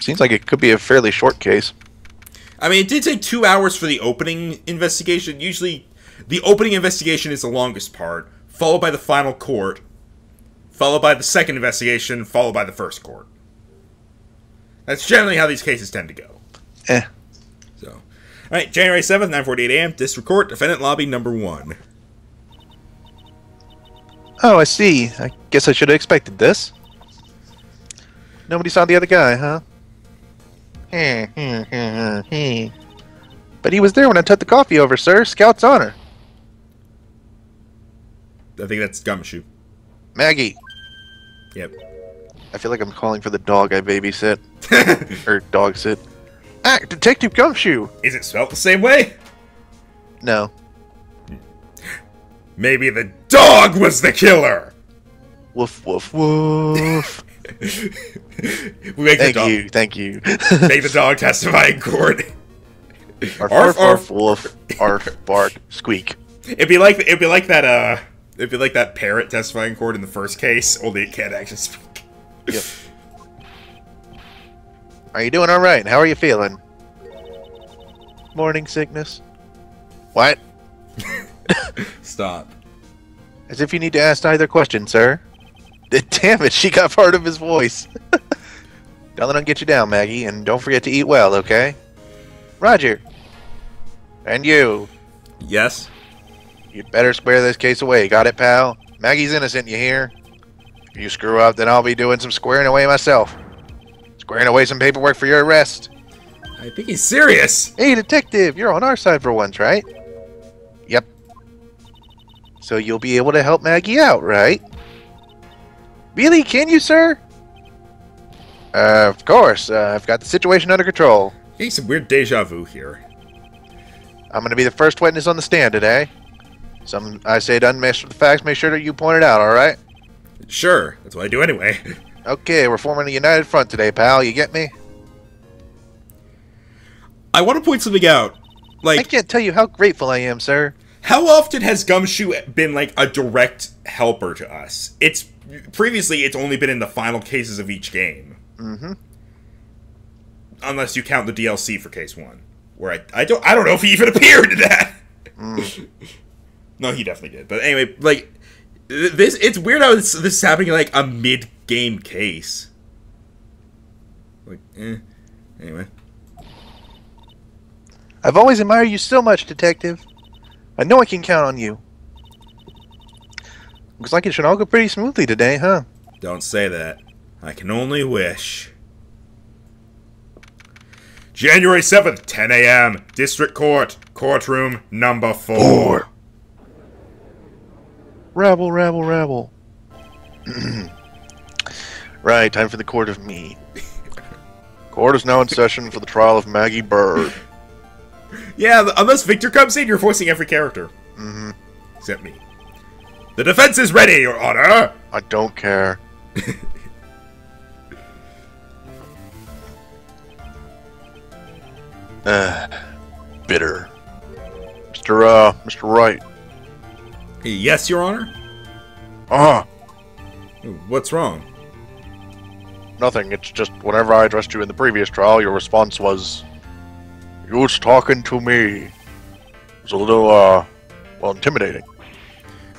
Seems like it could be a fairly short case. I mean, it did take 2 hours for the opening investigation. Usually, the opening investigation is the longest part, followed by the final court, followed by the second investigation, followed by the first court. That's generally how these cases tend to go. So, alright, January 7th, 9:48 a.m., District Court, Defendant Lobby number 1. Oh, I see. I guess I should have expected this. Nobody saw the other guy, huh? But he was there when I took the coffee over, sir. Scout's honor. I think that's Gumshoe. Maggie. Yep. I feel like I'm calling for the dog I babysit. Or dog sit. Ah, Detective Gumshoe! Is it spelled the same way? No. Maybe the dog was the killer! Woof, woof, woof. Thank you. Make the dog testify in court. Arf, arf, arf, woof, arf, bark, squeak. It'd be like that parrot testifying in court in the first case, only it can't actually speak. Yep. Are you doing alright? How are you feeling? Morning sickness. What? Stop. As if you need to ask either question, sir. Damn it, she got part of his voice. Don't let him get you down, Maggie, and don't forget to eat well, okay? Roger. And you. Yes? You'd better square this case away, got it, pal? Maggie's innocent, you hear? If you screw up, then I'll be doing some squaring away myself. Squaring away some paperwork for your arrest. I think he's serious. Hey, detective, you're on our side for once, right? Yep. So you'll be able to help Maggie out, right? Really? Can you, sir? Of course. I've got the situation under control. Getting some weird deja vu here. I'm going to be the first witness on the stand today. Some I say doesn't mess with the facts. Make sure that you point it out, alright? Sure. That's what I do anyway. Okay, we're forming a united front today, pal. You get me? I want to point something out. I can't tell you how grateful I am, sir. How often has Gumshoe been, like, a direct helper to us? Previously, it's only been in the final cases of each game. Mm-hmm. Unless you count the DLC for case 1. Where I don't know if he even appeared in that! No, he definitely did. But anyway, like, it's weird how this is happening in, like, a mid-game case. Like, anyway. I've always admired you so much, detective. I know I can count on you. Looks like it should all go pretty smoothly today, huh? Don't say that. I can only wish. January 7th, 10 a.m. District Court. Courtroom number 4. Rabble, rabble, rabble. Right, time for the court of me. Court is now in session for the trial of Maggie Bird. Yeah, unless Victor comes in, you're voicing every character. Mm-hmm. Except me. The defense is ready, Your Honor! I don't care. Bitter. Mr. Wright. Yes, Your Honor? What's wrong? Nothing, it's just whenever I addressed you in the previous trial, your response was... You was talking to me. It was a little, well, intimidating.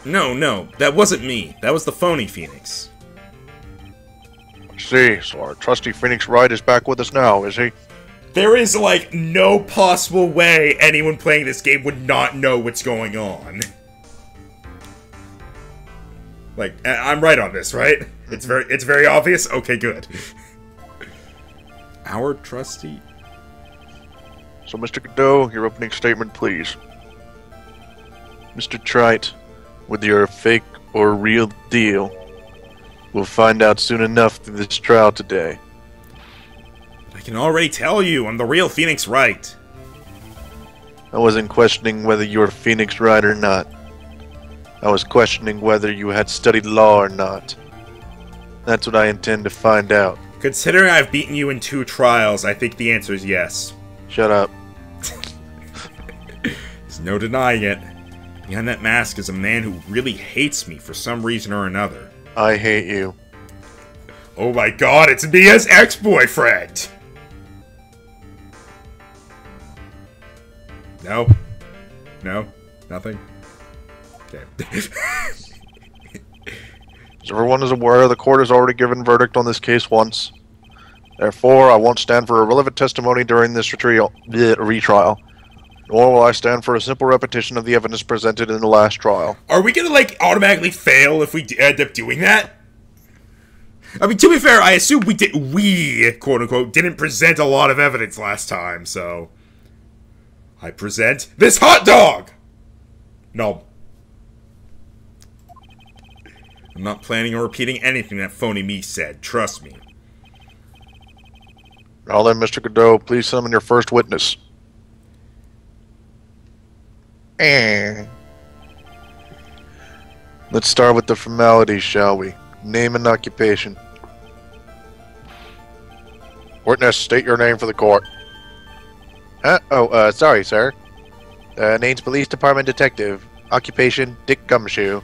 No, that wasn't me. That was the phony Phoenix. I see, so our trusty Phoenix Wright is back with us now, is he? There is, like, no possible way anyone playing this game would not know what's going on. Like, I'm right on this, right? It's very obvious? Okay, good. Our trusty... So, Mr. Godot, your opening statement, please. Mr. Trite, whether you're a fake or a real deal, we'll find out soon enough through this trial today. I can already tell you, I'm the real Phoenix Wright. I wasn't questioning whether you were Phoenix Wright or not. I was questioning whether you had studied law or not. That's what I intend to find out. Considering I've beaten you in 2 trials, I think the answer is yes. Shut up. There's no denying it. Behind that mask is a man who really hates me for some reason or another. I hate you. Oh my god, it's Mia's ex-boyfriend! No? No? Nothing? Okay. As everyone is aware, the court has already given verdict on this case once. Therefore, I won't stand for irrelevant testimony during this retrial, retrial. Nor will I stand for a simple repetition of the evidence presented in the last trial. Are we gonna, like, automatically fail if we end up doing that? I mean, to be fair, I assume we, quote-unquote, didn't present a lot of evidence last time, so... I present this hot dog! No. I'm not planning on repeating anything that phony me said, trust me. Now then, Mr. Godot, please summon your first witness. Let's start with the formalities, shall we? Name and occupation. Witness, state your name for the court. Sorry, sir. Name's Police Department Detective. Occupation, Dick Gumshoe.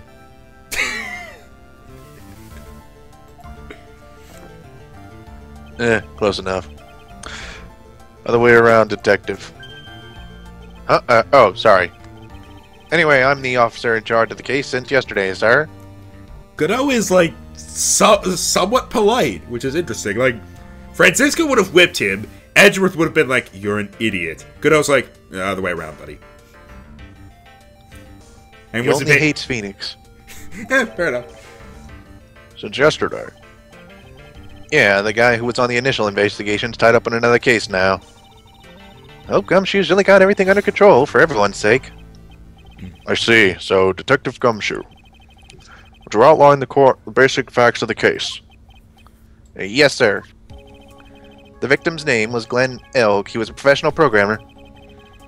Close enough. Other way around, detective. Sorry. Anyway, I'm the officer in charge of the case since yesterday, sir. Godot is, like, somewhat polite, which is interesting. Like, Francisco would have whipped him, Edgeworth would have been like, you're an idiot. Godot's like, other way around, buddy. And he only hates Phoenix. Yeah, fair enough. Since yesterday. Yeah, the guy who was on the initial investigation's tied up in another case now. Oh, Gumshoe's really got everything under control, for everyone's sake. I see. So, Detective Gumshoe, would you outline the basic facts of the case? Yes, sir. The victim's name was Glenn Elg. He was a professional programmer.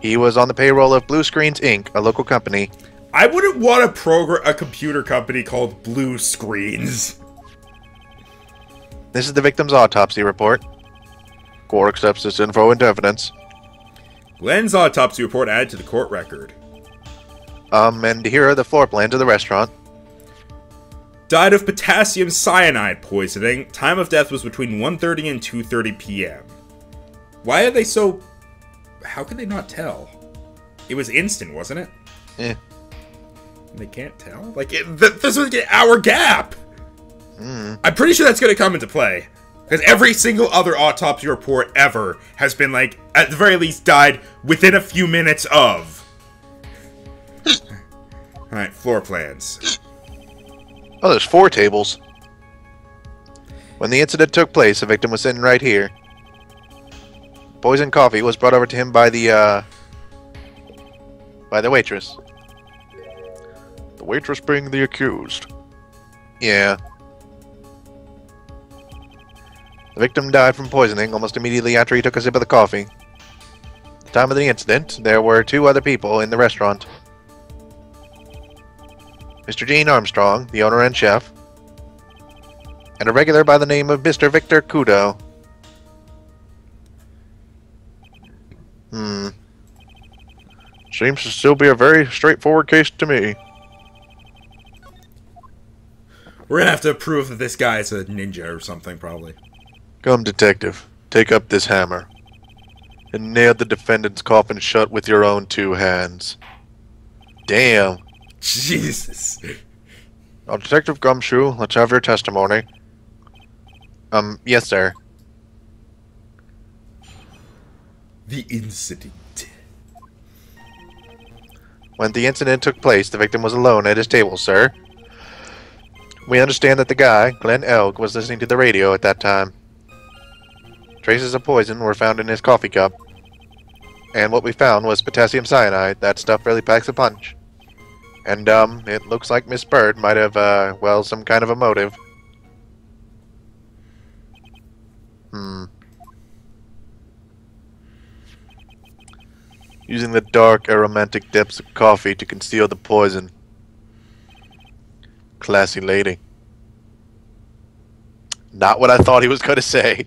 He was on the payroll of Blue Screens, Inc., a local company. I wouldn't want a computer company called Blue Screens. This is the victim's autopsy report. Court accepts this info into evidence. Glenn's autopsy report added to the court record. And here are the floor plans of the restaurant. Died of potassium cyanide poisoning. Time of death was between 1:30 and 2:30 p.m. Why are they so... How could they not tell? It was instant, wasn't it? Eh. They can't tell? Like, this was an hour gap! I'm pretty sure that's going to come into play. Because every single other autopsy report ever has been, like, at the very least died within a few minutes of. Alright, floor plans. Oh, there's 4 tables. When the incident took place, the victim was sitting right here. Poisoned coffee was brought over to him by the waitress. The waitress being the accused. Yeah. The victim died from poisoning almost immediately after he took a sip of the coffee. At the time of the incident, there were 2 other people in the restaurant. Mr. Gene Armstrong, the owner and chef, and a regular by the name of Mr. Victor Kudo. Seems to still be a very straightforward case to me. We're gonna have to prove that this guy is a ninja or something, probably. Come, detective. Take up this hammer. And nail the defendant's coffin shut with your own 2 hands. Damn. Jesus. Now, Detective Gumshoe, let's have your testimony. Yes, sir. The incident. When the incident took place, the victim was alone at his table, sir. We understand that the guy, Glenn Elg, was listening to the radio at that time. Traces of poison were found in his coffee cup. And what we found was potassium cyanide. That stuff really packs a punch. And, it looks like Miss Bird might have, some kind of a motive. Using the dark, aromatic depths of coffee to conceal the poison. Classy lady. Not what I thought he was going to say.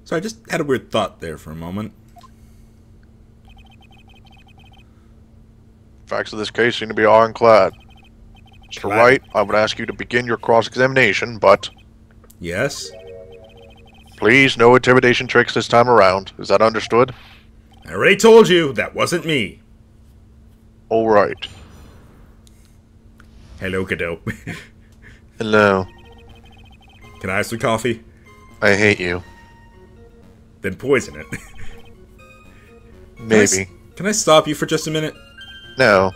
So I just had a weird thought there for a moment. Facts of this case seem to be ironclad. Mr. Wright, I would ask you to begin your cross-examination, but... Yes? Please, no intimidation tricks this time around. Is that understood? I already told you, that wasn't me. Alright. Hello, kiddo. Hello. Can I have some coffee? I hate you. Then poison it. Maybe. Can I stop you for just a minute? No.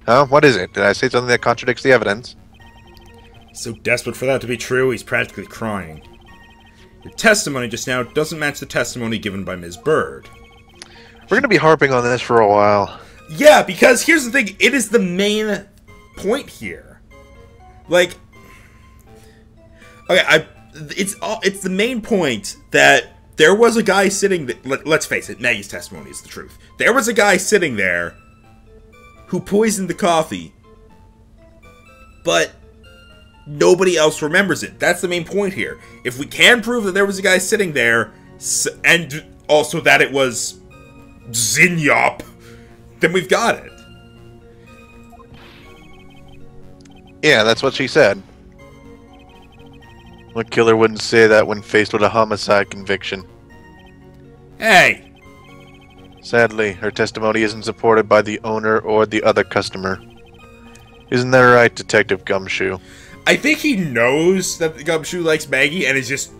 Huh? What is it? Did I say something that contradicts the evidence? So desperate for that to be true, he's practically crying. Your testimony just now doesn't match the testimony given by Ms. Bird. We're going to be harping on this for a while. Yeah, because here's the thing, it is the main point here. Like, okay, it's the main point that there was a guy sitting let's face it, Maggie's testimony is the truth. There was a guy sitting there who poisoned the coffee, but nobody else remembers it. That's the main point here. If we can prove that there was a guy sitting there, and also that it was Zingyop, then we've got it. Yeah, that's what she said. What killer wouldn't say that when faced with a homicide conviction? Hey! Sadly, her testimony isn't supported by the owner or the other customer. Isn't that right, Detective Gumshoe? I think he knows that the Gumshoe likes Maggie and is just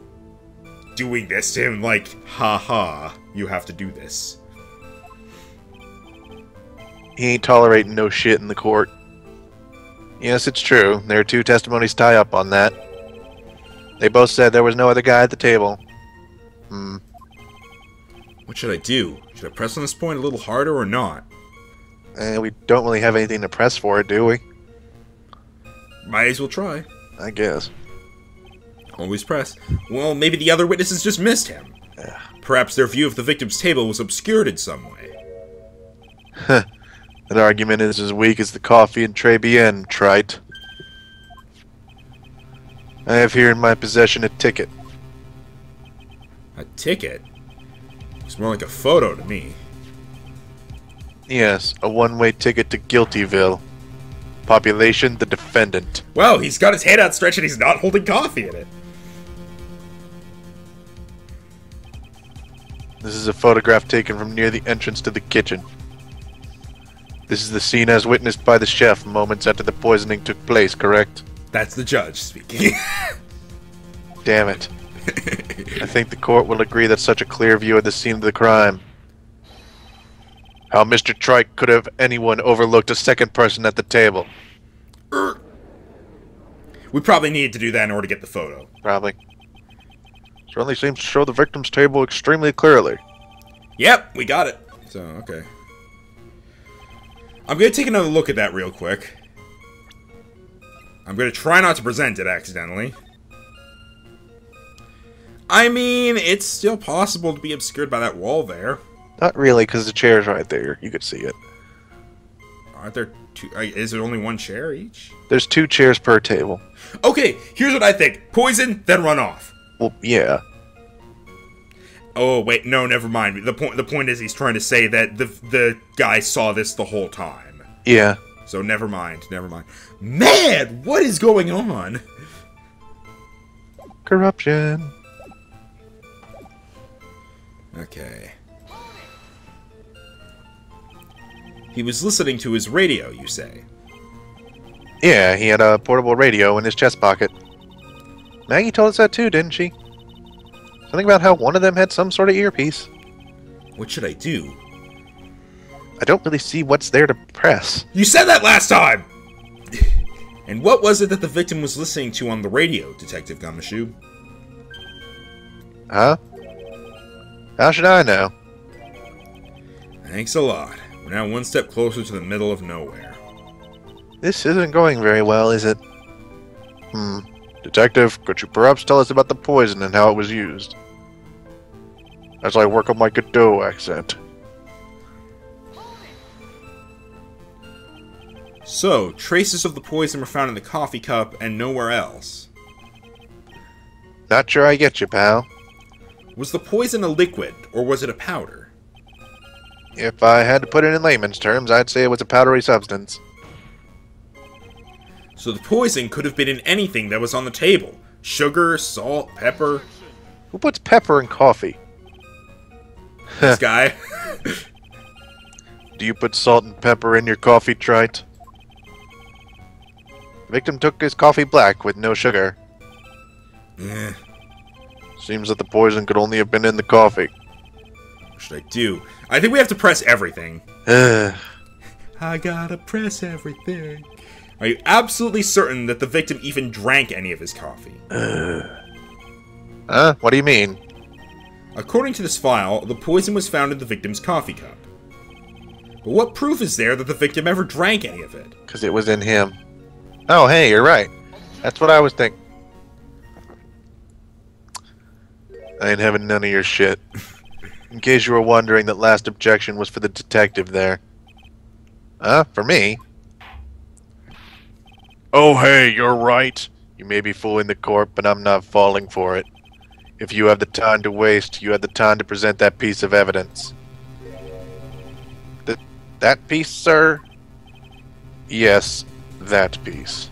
doing this to him like, haha, you have to do this. He ain't tolerating no shit in the court. Yes, it's true. There are two testimonies tie up on that. They both said there was no other guy at the table. What should I do? Should I press on this point a little harder or not? We don't really have anything to press for it, do we? Might as well try. I guess. Always press. Well, maybe the other witnesses just missed him. Perhaps their view of the victim's table was obscured in some way. Huh. That argument is as weak as the coffee in Tribulations, trite. I have here in my possession a ticket. A ticket? It's more like a photo to me. Yes, a one-way ticket to Guiltyville. Population, the defendant. Well, he's got his hand outstretched and he's not holding coffee in it. This is a photograph taken from near the entrance to the kitchen. This is the scene as witnessed by the chef moments after the poisoning took place, correct? That's the judge speaking. Damn it. I think the court will agree that such a clear view of the scene of the crime. How Mr. Trike could have anyone overlooked a second person at the table? We probably needed to do that in order to get the photo. Probably. Certainly seems to show the victim's table extremely clearly. Yep, we got it. So, okay. I'm going to take another look at that real quick. I'm going to try not to present it accidentally. I mean, it's still possible to be obscured by that wall there. Not really, because the chair's right there. You could see it. Aren't there two? Is there only one chair each? There's 2 chairs per table. Okay, here's what I think. Poison, then run off. Well, yeah. Oh, wait, no, never mind. The point is he's trying to say that the guy saw this the whole time. Yeah. So never mind. Man, what is going on? Corruption. Okay. He was listening to his radio, you say? Yeah, he had a portable radio in his chest pocket. Maggie told us that too, didn't she? Something about how one of them had some sort of earpiece. What should I do? I don't really see what's there to press. You said that last time! And what was it that the victim was listening to on the radio, Detective Gumshoe? Huh? How should I know? Thanks a lot. We're now one step closer to the middle of nowhere. This isn't going very well, is it? Detective, could you perhaps tell us about the poison and how it was used? As I work on my Godot accent. So, traces of the poison were found in the coffee cup and nowhere else. Not sure I get you, pal. Was the poison a liquid, or was it a powder? If I had to put it in layman's terms, I'd say it was a powdery substance. So the poison could have been in anything that was on the table. Sugar, salt, pepper. Who puts pepper in coffee? This guy. Do you put salt and pepper in your coffee, Trite? The victim took his coffee black with no sugar. Eh, Seems that the poison could only have been in the coffee. what should I do? I think we have to press everything. Huh? I gotta press everything. Are you absolutely certain that the victim even drank any of his coffee? What do you mean? According to this file, the poison was found in the victim's coffee cup. But what proof is there that the victim ever drank any of it? Because it was in him. Oh, hey, you're right. That's what I was thinking. I ain't having none of your shit. In case you were wondering, that last objection was for the detective there. For me? Oh, hey, you're right. You may be fooling the court, but I'm not falling for it. If you have the time to waste, you have the time to present that piece of evidence. That piece, sir? Yes, that piece.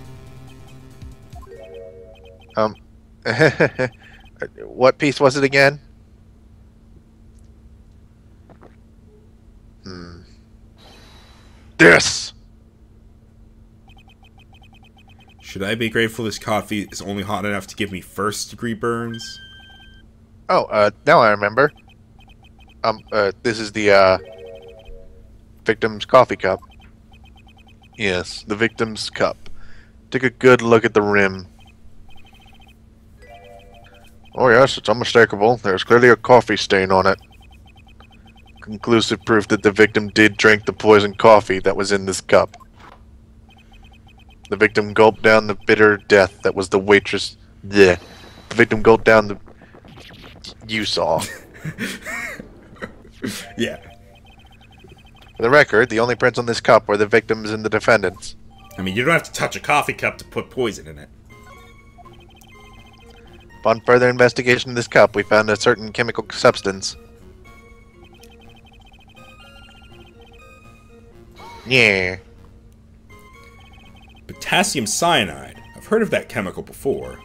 What piece was it again? This! Should I be grateful this coffee is only hot enough to give me first-degree burns? Oh, now I remember. This is the, victim's coffee cup. Yes, the victim's cup. Take a good look at the rim. Oh yes, it's unmistakable. There's clearly a coffee stain on it. Conclusive proof that the victim did drink the poisoned coffee that was in this cup. The victim gulped down the bitter death that was the waitress. Blech. The victim gulped down the... You saw. Yeah. For the record, the only prints on this cup were the victim's and the defendant's. I mean, you don't have to touch a coffee cup to put poison in it. Upon further investigation of this cup, we found a certain chemical substance. Yeah. Potassium cyanide. I've heard of that chemical before.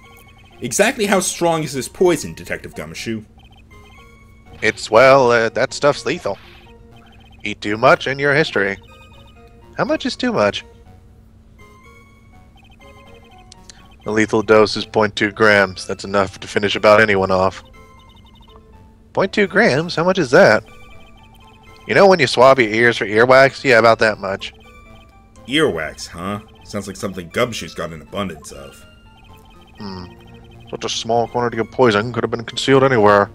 Exactly how strong is this poison, Detective Gumshoe? It's, well, that stuff's lethal. Eat too much and your history. How much is too much? The lethal dose is 0.2 grams. That's enough to finish about anyone off. 0.2 grams? How much is that? You know when you swab your ears for earwax? Yeah, about that much. Earwax, huh? Sounds like something Gumshoe's got an abundance of. Such a small quantity of poison could have been concealed anywhere.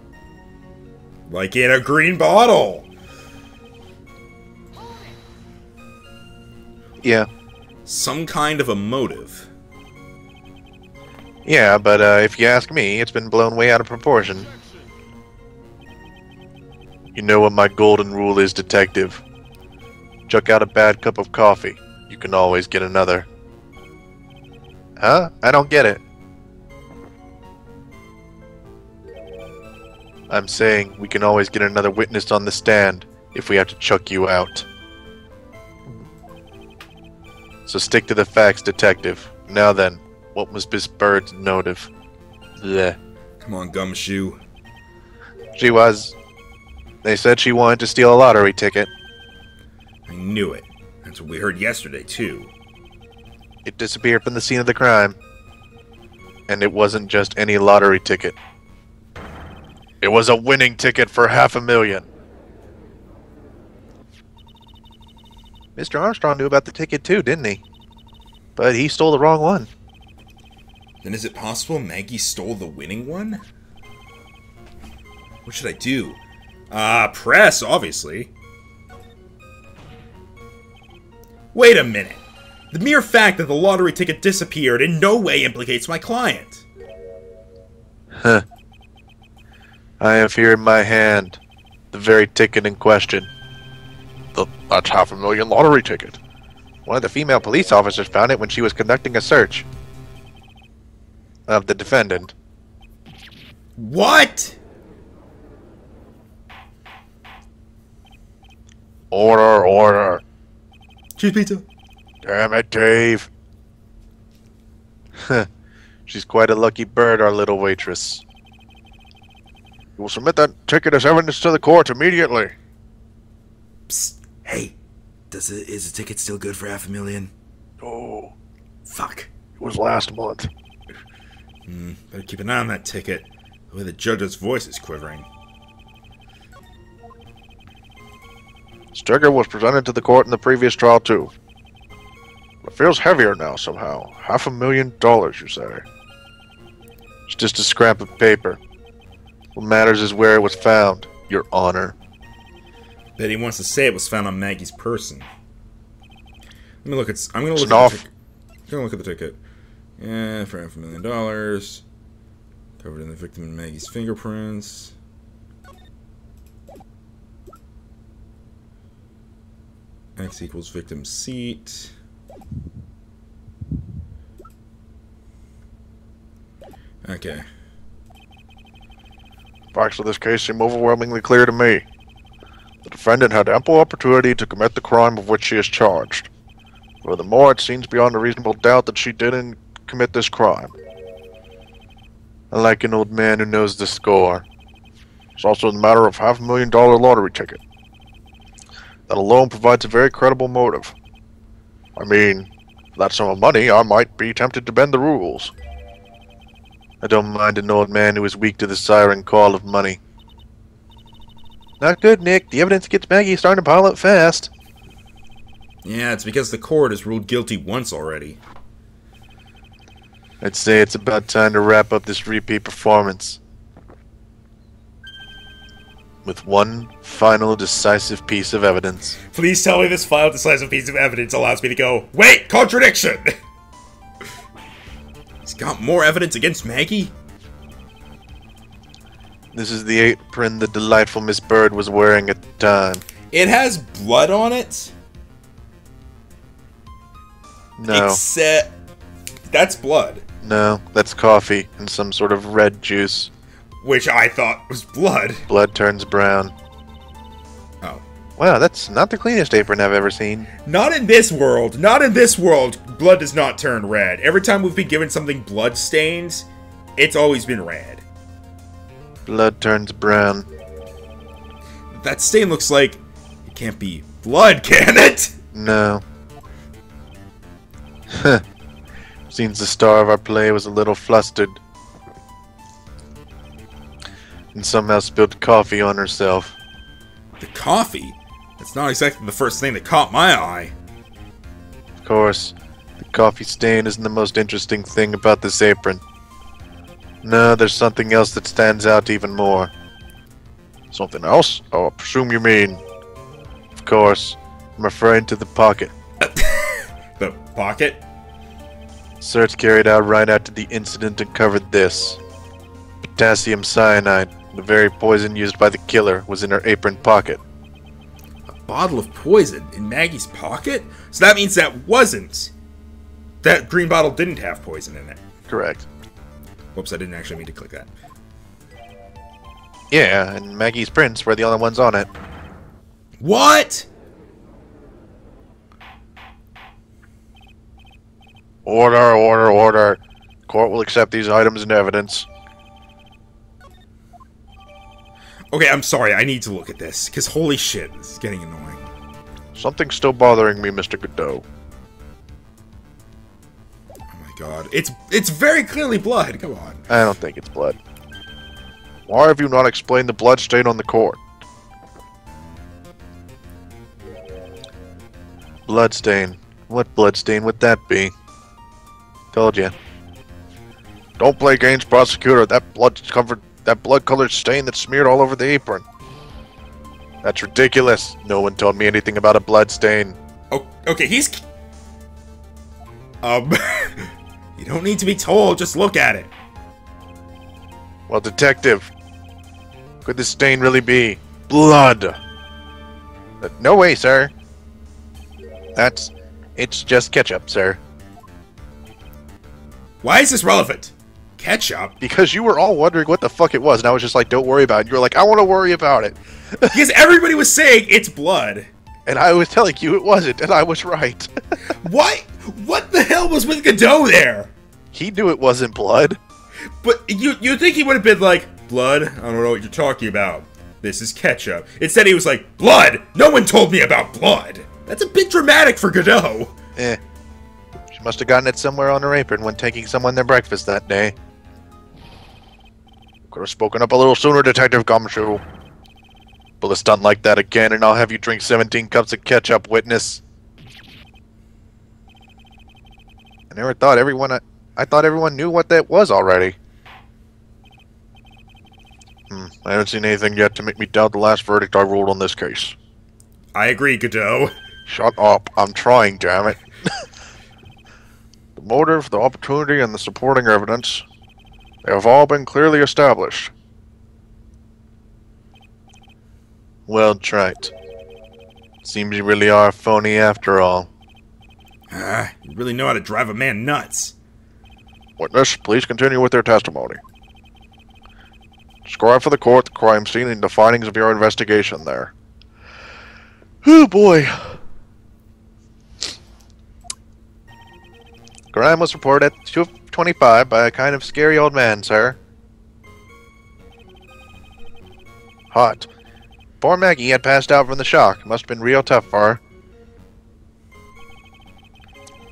Like in a green bottle! Yeah. Some kind of a motive. Yeah, but if you ask me, it's been blown way out of proportion. You know what my golden rule is, Detective. Chuck out a bad cup of coffee. You can always get another. Huh? I don't get it. I'm saying we can always get another witness on the stand if we have to chuck you out. So stick to the facts, Detective. Now then, what was Miss Bird's motive? Blech. Come on, Gumshoe. She was... They said she wanted to steal a lottery ticket. I knew it. That's what we heard yesterday, too. It disappeared from the scene of the crime. And it wasn't just any lottery ticket. It was a winning ticket for $500,000. Mr. Armstrong knew about the ticket too, didn't he? But he stole the wrong one. Then is it possible Maggie stole the winning one? What should I do? Press, obviously. Wait a minute. The mere fact that the lottery ticket disappeared in no way implicates my client. Huh. I have here in my hand the very ticket in question. That's $500,000 lottery ticket. One of the female police officers found it when she was conducting a search of the defendant. What? Order, order. Cheese pizza. Damn it, Dave. She's quite a lucky bird, our little waitress. You will submit that ticket as evidence to the court immediately. Psst. Hey, is the ticket still good for $500,000? Oh, Fuck. it was last month. Better keep an eye on that ticket. The way the judge's voice is quivering. This ticket was presented to the court in the previous trial, too. It feels heavier now, somehow. $500,000, you say? It's just a scrap of paper. What matters is where it was found, Your Honor. Bet he wants to say it was found on Maggie's person. Let me look at. I'm gonna look Snuff. at. I'm gonna look at the ticket. Yeah, for $500,000. Covered in the victim and Maggie's fingerprints. X equals victim seat. Okay. Facts of this case seem overwhelmingly clear to me. The defendant had ample opportunity to commit the crime of which she is charged. Furthermore, it seems beyond a reasonable doubt that she didn't commit this crime. I like an old man who knows the score. It's also the matter of $500,000 lottery ticket. That alone provides a very credible motive. I mean, for that sum of money, I might be tempted to bend the rules. I don't mind an old man who is weak to the siren call of money. Not good, Nick. The evidence against Maggie is starting to pile up fast. Yeah, it's because the court has ruled guilty once already. I'd say it's about time to wrap up this repeat performance with one final decisive piece of evidence. Please tell me this final decisive piece of evidence allows me to go, wait, contradiction! He's got more evidence against Maggie? This is the apron the delightful Miss Bird was wearing at the time. It has blood on it? No. Except... that's blood. No, that's coffee and some sort of red juice. Which I thought was blood. Blood turns brown. Oh. Wow, that's not the cleanest apron I've ever seen. Not in this world. Not in this world. Blood does not turn red. Every time we've been given something blood stained, it's always been red. Blood turns brown. That stain looks like... it can't be blood, can it? No. Huh. Seems the star of our play was a little flustered. And somehow spilled coffee on herself. The coffee? That's not exactly the first thing that caught my eye. Of course, the coffee stain isn't the most interesting thing about this apron. No, there's something else that stands out even more. Something else? Oh, I presume you mean... Of course, I'm referring to the pocket. The pocket? Search carried out right after the incident uncovered this. Potassium cyanide, the very poison used by the killer, was in her apron pocket. A bottle of poison in Maggie's pocket? So that means that wasn't... that green bottle didn't have poison in it. Correct. Whoops, I didn't actually mean to click that. Yeah, and Maggie's prints were the only ones on it. What? Order, order, order. Court will accept these items in evidence. Okay, I'm sorry, I need to look at this, because holy shit, this is getting annoying. Something's still bothering me, Mr. Godot. Oh my god. It's very clearly blood, come on. I don't think it's blood. Why have you not explained the blood stain on the court? Bloodstain. What bloodstain would that be? Told you. Don't play games, prosecutor. That blood-colored stain that's smeared all over the apron. That's ridiculous. No one told me anything about a blood stain. Oh, okay, he's... you don't need to be told, just look at it. Well, detective, could this stain really be blood? No way, sir. It's just ketchup, sir. Why is this relevant? Ketchup? Because you were all wondering what the fuck it was, and I was just like, don't worry about it. You were like, I want to worry about it. Because everybody was saying it's blood. And I was telling you it wasn't, and I was right. Why? What the hell was with Godot there? He knew it wasn't blood. But you think he would have been like, blood? I don't know what you're talking about. This is ketchup. Instead, he was like, blood! No one told me about blood! That's a bit dramatic for Godot. She must have gotten it somewhere on her apron when taking someone their breakfast that day. Could have spoken up a little sooner, Detective Gumshoe. Pull a stunt like that again, and I'll have you drink 17 cups of ketchup, witness. I never thought everyone... I thought everyone knew what that was already. I haven't seen anything yet to make me doubt the last verdict I ruled on this case. I agree, Godot. Shut up. I'm trying, damn it. The motive, the opportunity, and the supporting evidence, they have all been clearly established. Well, Trite. Seems you really are a phony after all. You really know how to drive a man nuts. Witness, please continue with your testimony. Describe for the court the crime scene and the findings of your investigation there. Oh boy. Crime was reported at 2:25 by a kind of scary old man, sir. Hot. Poor Maggie had passed out from the shock. Must have been real tough for her.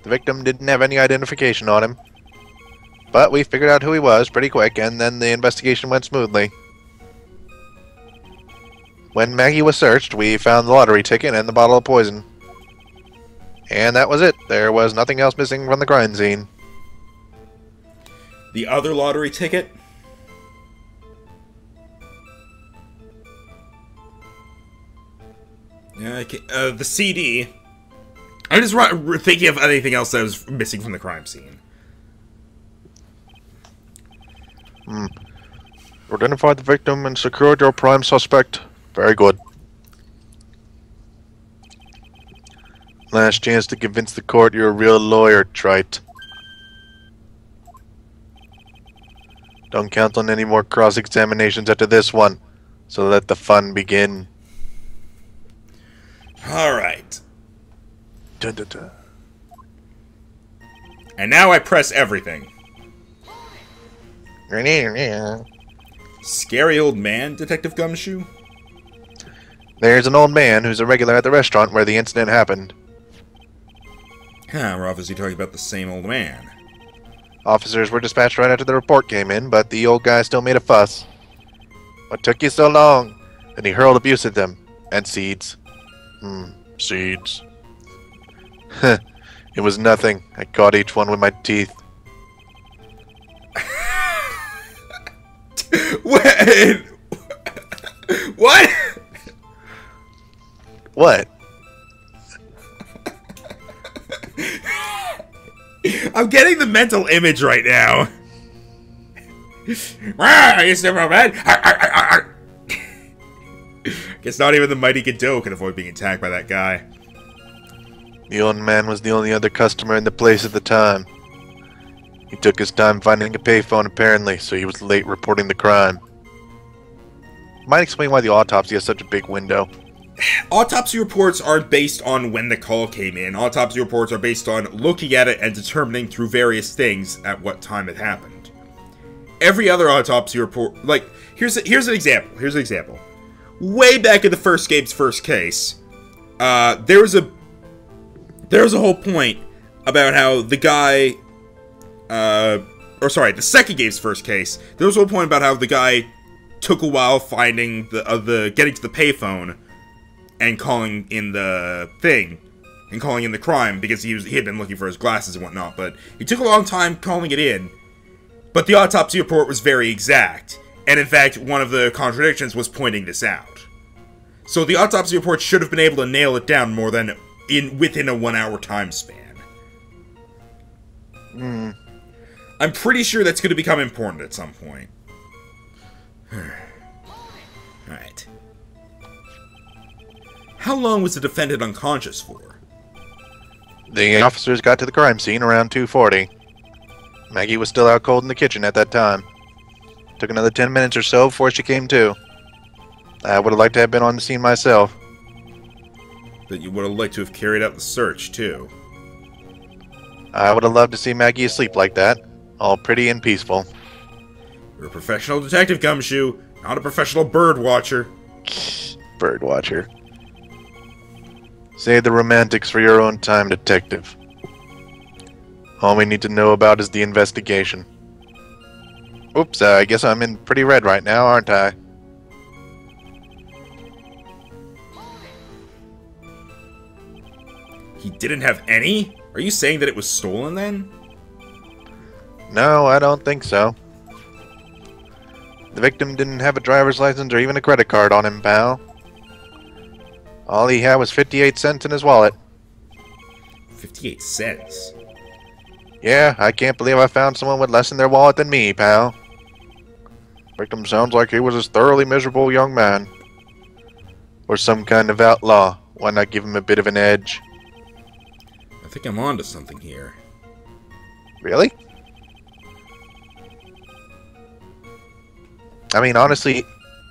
The victim didn't have any identification on him. But we figured out who he was pretty quick, and then the investigation went smoothly. When Maggie was searched, we found the lottery ticket and the bottle of poison. And that was it. There was nothing else missing from the crime scene. The other lottery ticket? Yeah, the CD. I'm just thinking of anything else that was missing from the crime scene. You identified the victim and secured your prime suspect. Very good. Last chance to convince the court you're a real lawyer, Trite. Don't count on any more cross-examinations after this one, so let the fun begin. Alright. Dun, dun, dun. And now I press everything. Scary old man, Detective Gumshoe? There's an old man who's a regular at the restaurant where the incident happened. We're obviously talking about the same old man. Officers were dispatched right after the report came in, but the old guy still made a fuss. What took you so long? And he hurled abuse at them. And seeds. Seeds. It was nothing. I caught each one with my teeth. What? What? What? I'm getting the mental image right now. Guess not even the mighty Godot can avoid being attacked by that guy. The old man was the only other customer in the place at the time. He took his time finding a payphone apparently, so he was late reporting the crime. Might explain why the autopsy has such a big window. Autopsy reports aren't based on when the call came in. Autopsy reports are based on looking at it and determining through various things at what time it happened. Every other autopsy report, like, here's an example. Way back in the first game's first case, there was a whole point about how the guy, the second game's first case, there was a whole point about how the guy took a while finding getting to the payphone and calling in the thing, and calling in the crime, because he had been looking for his glasses and whatnot, but he took a long time calling it in, but the autopsy report was very exact, and in fact, one of the contradictions was pointing this out. So the autopsy report should have been able to nail it down more than within a 1 hour time span. I'm pretty sure that's going to become important at some point. Alright. How long was the defendant unconscious for? The officers got to the crime scene around 2:40. Maggie was still out cold in the kitchen at that time. Took another 10 minutes or so before she came to. I would have liked to have been on the scene myself. But you would have liked to have carried out the search, too. I would have loved to see Maggie asleep like that. All pretty and peaceful. You're a professional detective, Gumshoe, not a professional bird watcher. Bird watcher. Say the romantics for your own time, detective. All we need to know about is the investigation. Oops, I guess I'm in pretty red right now, aren't I? He didn't have any? Are you saying that it was stolen then? No, I don't think so. The victim didn't have a driver's license or even a credit card on him, pal. All he had was 58 cents in his wallet. 58 cents? Yeah, I can't believe I found someone with less in their wallet than me, pal. Victim sounds like he was a thoroughly miserable young man. Or some kind of outlaw. Why not give him a bit of an edge? I think I'm onto something here. Really? I mean, honestly,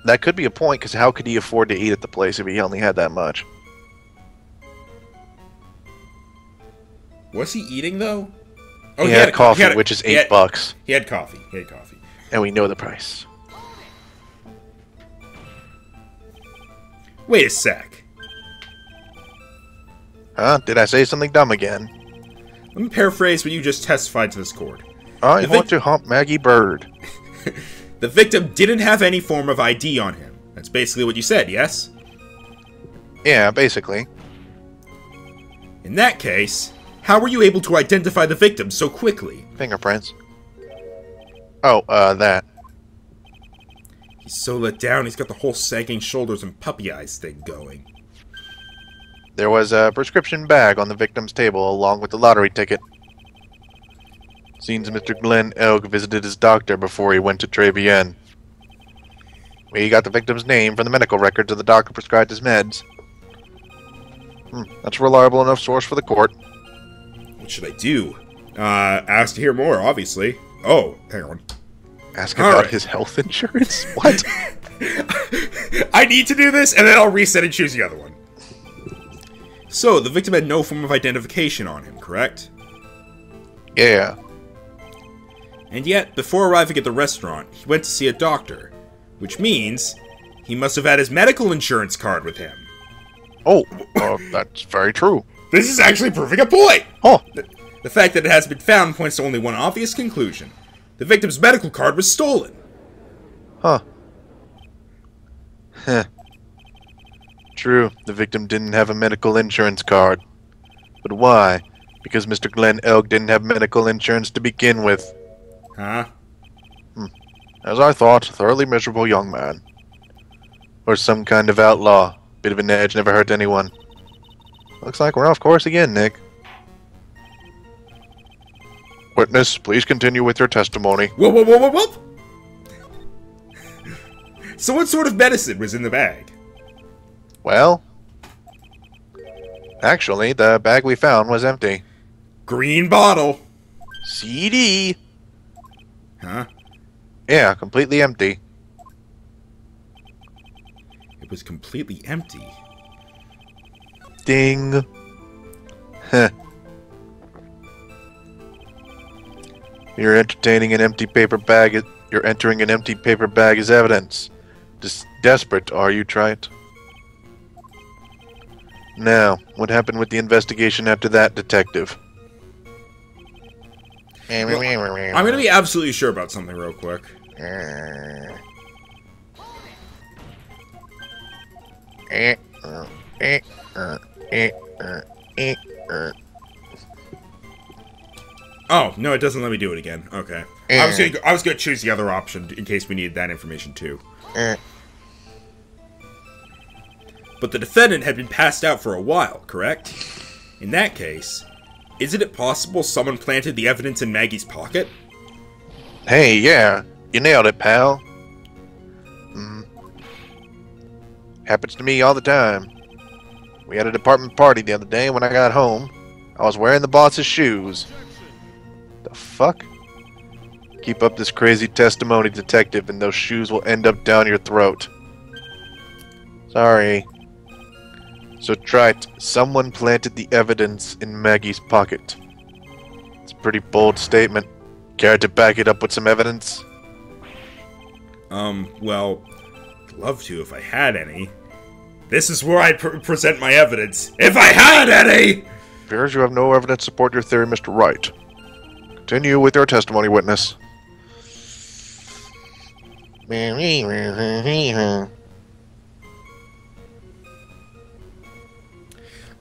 that could be a point, because how could he afford to eat at the place if he only had that much? Was he eating, though? Oh, he had coffee, which is $8. He had coffee. And we know the price. Wait a sec. Huh? Did I say something dumb again? Let me paraphrase what you just testified to this court. I want to hump Maggie Bird. The victim didn't have any form of ID on him. That's basically what you said, yes? Yeah, basically. In that case, how were you able to identify the victim so quickly? Fingerprints. Oh, that. He's so let down, he's got the whole sagging shoulders and puppy eyes thing going. There was a prescription bag on the victim's table along with the lottery ticket. Seems Mr. Glenn Elg visited his doctor before he went to Tribulations. We got the victim's name from the medical records of the doctor prescribed his meds. That's a reliable enough source for the court. What should I do? Ask to hear more, obviously. Oh, hang on. Ask about his health insurance? What? I need to do this, and then I'll reset and choose the other one. So, the victim had no form of identification on him, correct? Yeah. And yet, before arriving at the restaurant, he went to see a doctor. Which means, he must have had his medical insurance card with him. Oh, that's very true. This is actually proving a point! Oh. The fact that it has been found points to only one obvious conclusion. The victim's medical card was stolen. Huh. True, the victim didn't have a medical insurance card. But why? Because Mr. Glenn Elg didn't have medical insurance to begin with. Huh? As I thought, thoroughly miserable young man. Or some kind of outlaw. Bit of an edge, never hurt anyone. Looks like we're off course again, Nick. Witness, please continue with your testimony. Whoa. So what sort of medicine was in the bag? Well, actually, the bag we found was empty. Green bottle. CD. Huh? Yeah, completely empty. It was completely empty. Ding. Heh. You're entertaining an empty paper bag. You're entering an empty paper bag as evidence. Desperate, are you, Wright? Now, what happened with the investigation after that, detective? Well, I'm gonna be absolutely sure about something real quick. Oh, no, it doesn't let me do it again. Okay. I was gonna choose the other option in case we needed that information too. But the defendant had been passed out for a while, correct? In that case, isn't it possible someone planted the evidence in Maggie's pocket? Hey, yeah. You nailed it, pal. Happens to me all the time. We had a department party the other day when I got home. I was wearing the boss's shoes. The fuck? Keep up this crazy testimony, detective, and those shoes will end up down your throat. Sorry. So, Trite, someone planted the evidence in Maggie's pocket. It's a pretty bold statement. Care to back it up with some evidence? Well, I'd love to if I had any. This is where I present my evidence. If I had any! Appears you have no evidence to support your theory, Mr. Wright. Continue with your testimony, witness.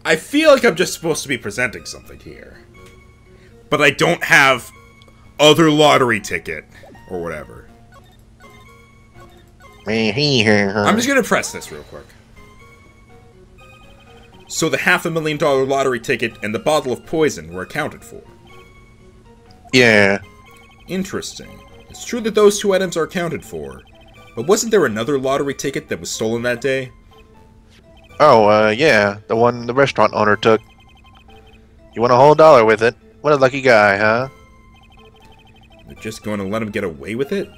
I feel like I'm just supposed to be presenting something here. But I don't have other lottery ticket, or whatever. I'm just gonna press this real quick. So the $500,000 lottery ticket and the bottle of poison were accounted for. Yeah. Interesting. It's true that those two items are accounted for. But wasn't there another lottery ticket that was stolen that day? Oh, yeah. The one the restaurant owner took. You want a whole dollar with it? What a lucky guy, huh? They're just going to let him get away with it?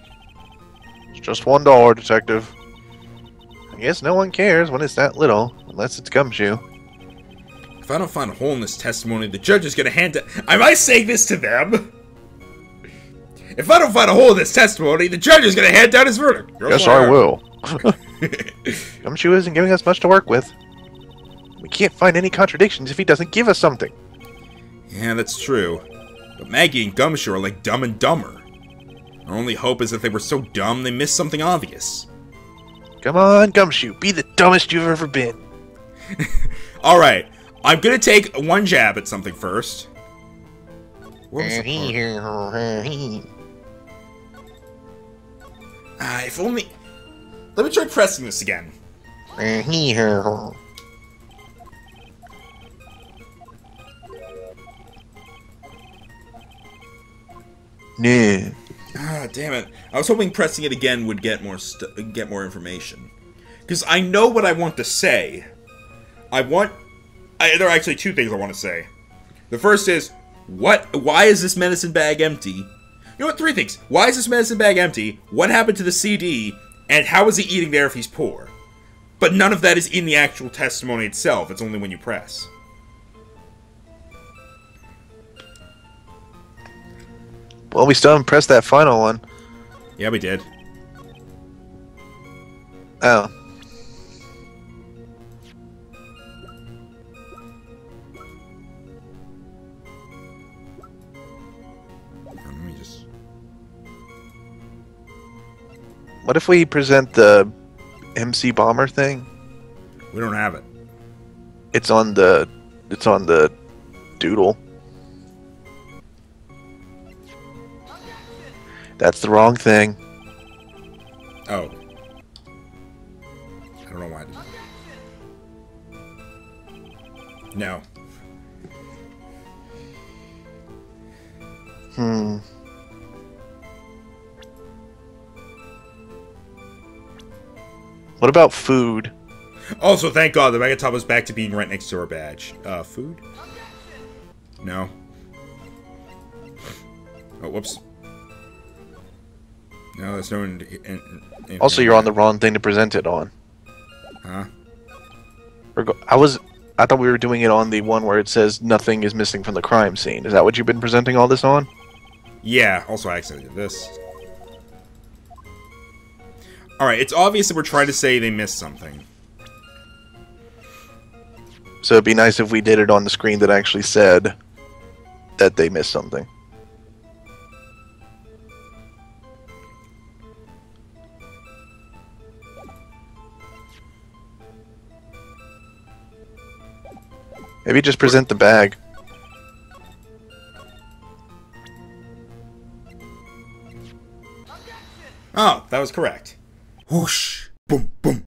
It's just $1, detective. I guess no one cares when it's that little, unless it's Gumshoe. If I don't find a hole in this testimony, the judge is going to hand it... Am I saying this to them? If I don't find a hole in this testimony, the judge is going to hand down his verdict. Yes, I will. Gumshoe isn't giving us much to work with. We can't find any contradictions if he doesn't give us something. Yeah, that's true. But Maggie and Gumshoe are like Dumb and Dumber. Our only hope is that they were so dumb they missed something obvious. Come on, Gumshoe. Be the dumbest you've ever been. Alright. I'm gonna take one jab at something first. Where was the if only... Let me try pressing this again. Nah. Ah, damn it. I was hoping pressing it again would get more information. Because I know what I want to say. There are actually two things I want to say. The first is, why is this medicine bag empty? You know what, three things. Why is this medicine bag empty? What happened to the CD? And how is he eating there if he's poor? But none of that is in the actual testimony itself. It's only when you press. Well, we still haven't pressed that final one. Yeah, we did. Oh. Let me just... What if we present the MC Bomber thing? We don't have it. It's on the doodle. That's the wrong thing. Oh. I don't know why I did that. No. What about food? Also, thank God, the Megatop was back to being right next to our badge. Food? No. Oh, whoops. No, there's no... Also, you're on the wrong thing to present it on. Huh? I thought we were doing it on the one where it says nothing is missing from the crime scene. Is that what you've been presenting all this on? Yeah, also I accidentally did this. Alright, it's obvious that we're trying to say they missed something. So it'd be nice if we did it on the screen that actually said that they missed something. Maybe just present the bag. Oh, that was correct. Whoosh. Boom, boom.